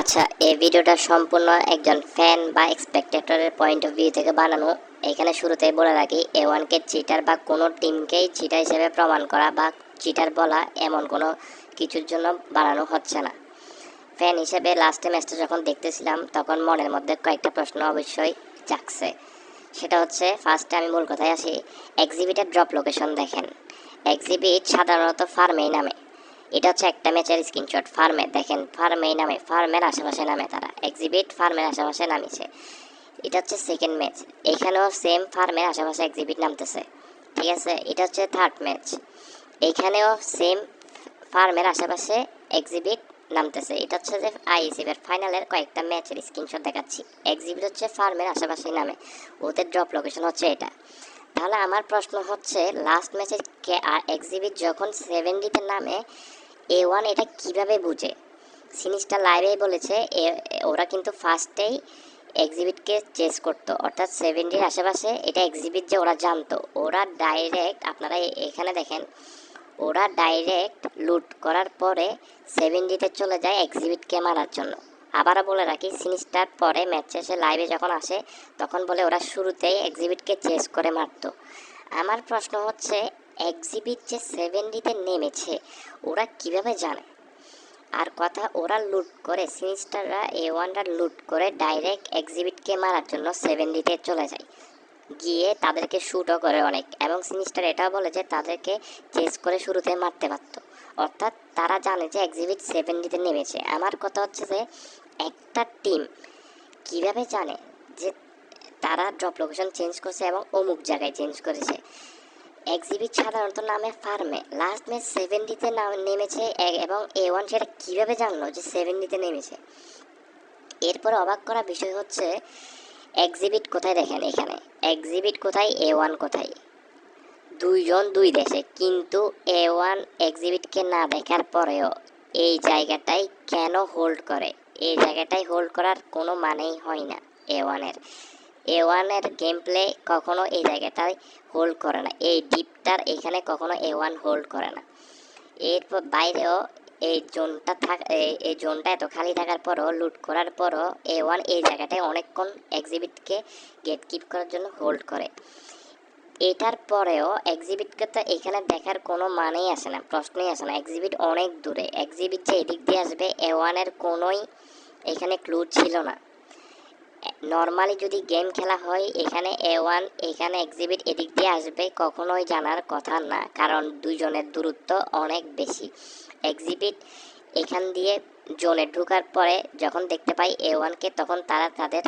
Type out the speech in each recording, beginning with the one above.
আচ্ছা, এই ভিডিওটা সম্পূর্ণ একজন ফ্যান বা স্পেকটেটরের পয়েন্ট অফ ভিউ থেকে বানানো। এখানে শুরুতেই বলে রাখি, A1কে চিটার বা কোনো টিমকেই চিটার হিসেবে প্রমাণ করা বা চিটার বলা এমন কোনো কিছুর জন্য বানানো হচ্ছে না। ফ্যান হিসেবে লাস্টে ম্যাচটা যখন দেখতেছিলাম তখন মনের মধ্যে কয়েকটা প্রশ্ন অবশ্যই জাগছে। সেটা হচ্ছে, ফার্স্টে আমি মূল কথায় আসি। এক্সিবিটের ড্রপ লোকেশন দেখেন। এক্সিবিট সাধারণত ফার্মেই নামে। এটা হচ্ছে একটা ম্যাচের স্ক্রিনশট। ফার্মে দেখেন, ফার্মেই নামে, ফার্মের আশেপাশে নামে তারা। এক্সিবিট ফার্মের আশেপাশে নামিছে। এটা হচ্ছে সেকেন্ড ম্যাচ। এখানেও সেম ফার্মের আশেপাশে এক্সিবিট নামতেছে, ঠিক আছে। এটা হচ্ছে থার্ড ম্যাচ। এখানেও সেম ফার্মের আশেপাশে এক্সিবিট নামতেছে। এটা হচ্ছে যে আইএসএফের ফাইনালের কয়েকটা ম্যাচের স্ক্রিনশট দেখাচ্ছি। এক্সিবিট হচ্ছে ফার্মের আশেপাশে নামে, ওদের ড্রপ লোকেশন হচ্ছে এটা। তাহলে আমার প্রশ্ন হচ্ছে, লাস্ট ম্যাচে আর এক্সিবিট যখন 70-তে নামে, A1 এটা কিভাবে বুঝে? সিনিস্টার লাইভেই বলেছে ওরা কিন্তু ফার্স্টেই এক্সিবিটকে চেস করতো, অর্থাৎ 70-র আশেপাশে এটা এক্সিবিট যে ওরা জানতো। ওরা ডাইরেক্ট, আপনারা এখানে দেখেন, ওরা ডাইরেক্ট লুট করার পরে 70-তে চলে যায় এক্সিবিটকে মারার জন্য। আবারও বলে রাখি, সিনিস্টার পরে ম্যাচ শেষে লাইভে যখন আসে তখন বলে ওরা শুরুতেই এক্সিবিটকে চেস করে মারতো। আমার প্রশ্ন হচ্ছে, এক্সিবিট যে 70-তে নেমেছে ওরা কিভাবে জানে? আর কথা, ওরা লুট করে, সিনিস্টাররা A1রা লুট করে ডাইরেক্ট এক্সিবিটকে মারার জন্য 70-তে চলে যায়, গিয়ে তাদেরকে শ্যুটও করে অনেক। এবং সিনিস্টার এটাও বলে যে তাদেরকে চেস করে শুরুতে মারতে পারত, অর্থাৎ তারা জানে যে এক্সিবিট 70-তে নেমেছে। আমার কথা হচ্ছে যে, একটা টিম কিভাবে জানে যে তারা ড্রপ লোকেশন চেঞ্জ করছে এবং অমুক জায়গায় চেঞ্জ করেছে? এক্সিবিট সাধারণত নামে ফার্মে, লাস্ট ম্যাচ 70-তে নেমেছে এবং A1 সেটা কীভাবে জানলো যে 70-তে নেমেছে? এরপর অবাক করা বিষয় হচ্ছে, এক্সিবিট কোথায় দেখেন, এখানে এক্সিবিট কোথায়, A1 কোথায়? দুইজন দুই দেশে, কিন্তু A1 এক্সিবিটকে না দেখার পরেও এই জায়গাটাই কেন হোল্ড করে? এই জায়গাটাই হোল্ড করার কোনো মানেই হয় না। A1-এর গেম প্লে কখনো এই জায়গাটায় হোল্ড করে না। এই ডিপটার এখানে কখনো A1 হোল্ড করে না। এরপর বাইরেও এই জোনটা এত খালি থাকার পরও, লুট করার পরও A1 এই জায়গাটায় অনেকক্ষণ এক্সিবিটকে গেট কিপ করার জন্য হোল্ড করে। এটার পরেও এক্সিবিটকে তো এখানে দেখার কোনো মানেই আসে না, প্রশ্নই আসে না। এক্সিবিট অনেক দূরে, এক্সিবিট যে এদিক দিয়ে আসবে A1-এর কোনোই এখানে ক্লু ছিল না। নর্মালি যদি গেম খেলা হয়, এখানে A1, এখানে এক্সিবিট এদিক দিয়ে আসবে কখনোই জানার কথা না, কারণ দুইজনের দূরত্ব অনেক বেশি। এক্সিবিট এখান দিয়ে জোনে ঢোকার পরে যখন দেখতে পাই A1কে, তখন তারা তাদের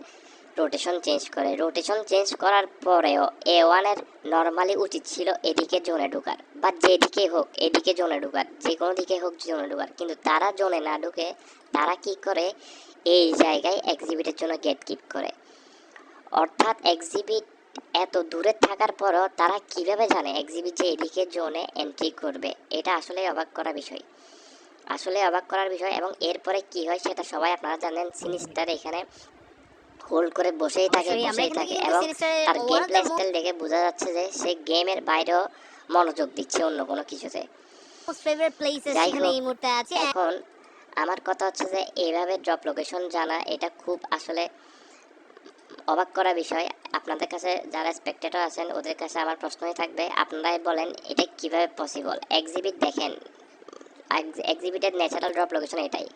রোটেশন চেঞ্জ করে। রোটেশন চেঞ্জ করার পরেও A1-এর নর্মালি উচিত ছিল এদিকে জোনে ঢোকার, বা যেদিকেই হোক এদিকে জোনে ঢোকার, যে কোনো দিকে হোক জোনে ঢোকার, কিন্তু তারা জোনে না ঢুকে তারা কি করে, এই জায়গায় এক্সিবিটের জন্য গেট কিপ করে। অর্থাৎ এক্সিবিট এত দূরে থাকার পরও তারা কিভাবে জানে এক্সিবিট যে এদিকে জোনে এন্ট্রি করবে? এটা আসলে অবাক করার বিষয়, আসলে অবাক করার বিষয়। এবং এরপরে কি হয় সেটা সবাই আপনারা জানেন। সিনিস্টার এখানে হোল্ড করে বসেই থাকে এবং তার গেম প্লে স্টাইল দেখে বোঝা যাচ্ছে যে সে গেমের বাইরেও মনোযোগ দিচ্ছে অন্য কোনো কিছুতে। যাই হোক, এখন আমার কথা হচ্ছে যে এইভাবে ড্রপ লোকেশন জানা এটা খুব আসলে অবাক করা বিষয়। আপনাদের কাছে যারা স্পেকটেটর আছেন ওদের কাছে আমার প্রশ্নই থাকবে, আপনারাই বলেন এটা কিভাবে পসিবল? এক্সিবিট দেখেন, এক্সিবিটের ন্যাচারাল ড্রপ লোকেশন এটাই।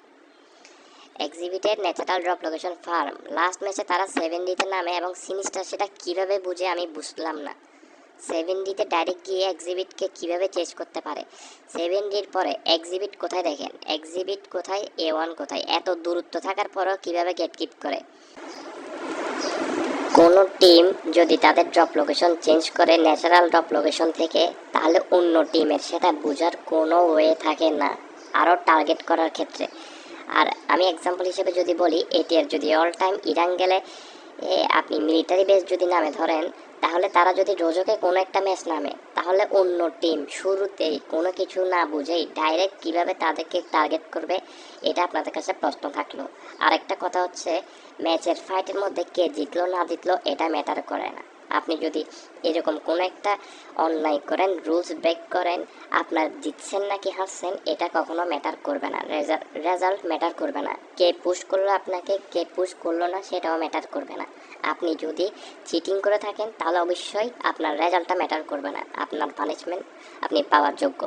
এক্সিবিটের natural drop location firm. Last ম্যাচে তারা 70-তে নামে এবং সিনিস্টার সেটা কিভাবে বুঝে আমি বুঝলাম না। 70-তে ডাইরেক্ট গিয়ে এক্সিবিটকে কিভাবে চেস করতে পারে? 70-র পরে এক্সিবিট কোথায় দেখেন, এক্সিবিট কোথায়, A1 কোথায়? এত দূরত্ব থাকার পরেও কিভাবে গেট কিপ করে? কোনো টিম যদি তাদের ড্রপ লোকেশন চেঞ্জ করে ন্যাচারাল ড্রপ লোকেশন থেকে, তাহলে অন্য টিমের সেটা বোঝার কোনো ওয়ে থাকে না আরও টার্গেট করার ক্ষেত্রে। আর আমি এক্সাম্পল হিসেবে যদি বলি, এটির যদি অল টাইম ইরান গেলে আপনি মিলিটারি বেস যদি নামে ধরেন, তাহলে তারা যদি রোজকে কোনো একটা ম্যাচ নামে, তাহলে অন্য টিম শুরুতেই কোনো কিছু না বুঝেই ডাইরেক্ট কিভাবে তাদেরকে টার্গেট করবে, এটা আপনাদের কাছে প্রশ্ন থাকলো। আরেকটা কথা হচ্ছে, ম্যাচের ফাইটের মধ্যে কে জিতলো না জিতলো এটা ম্যাটার করে না। আপনি যদি এরকম কোনো একটা অন্যায় করেন, রুলস ব্রেক করেন, আপনার জিতছেন নাকি হারছেন এটা কখনো ম্যাটার করবে না, রেজাল্ট ম্যাটার করবে না। কে পুশ করলো আপনাকে, কে পুশ করলো না সেটাও ম্যাটার করবে না। আপনি যদি চিটিং করে থাকেন তাহলে অবশ্যই আপনার রেজাল্টটা ম্যাটার করবে না, আপনার পানিশমেন্ট আপনি পাওয়ার যোগ্য।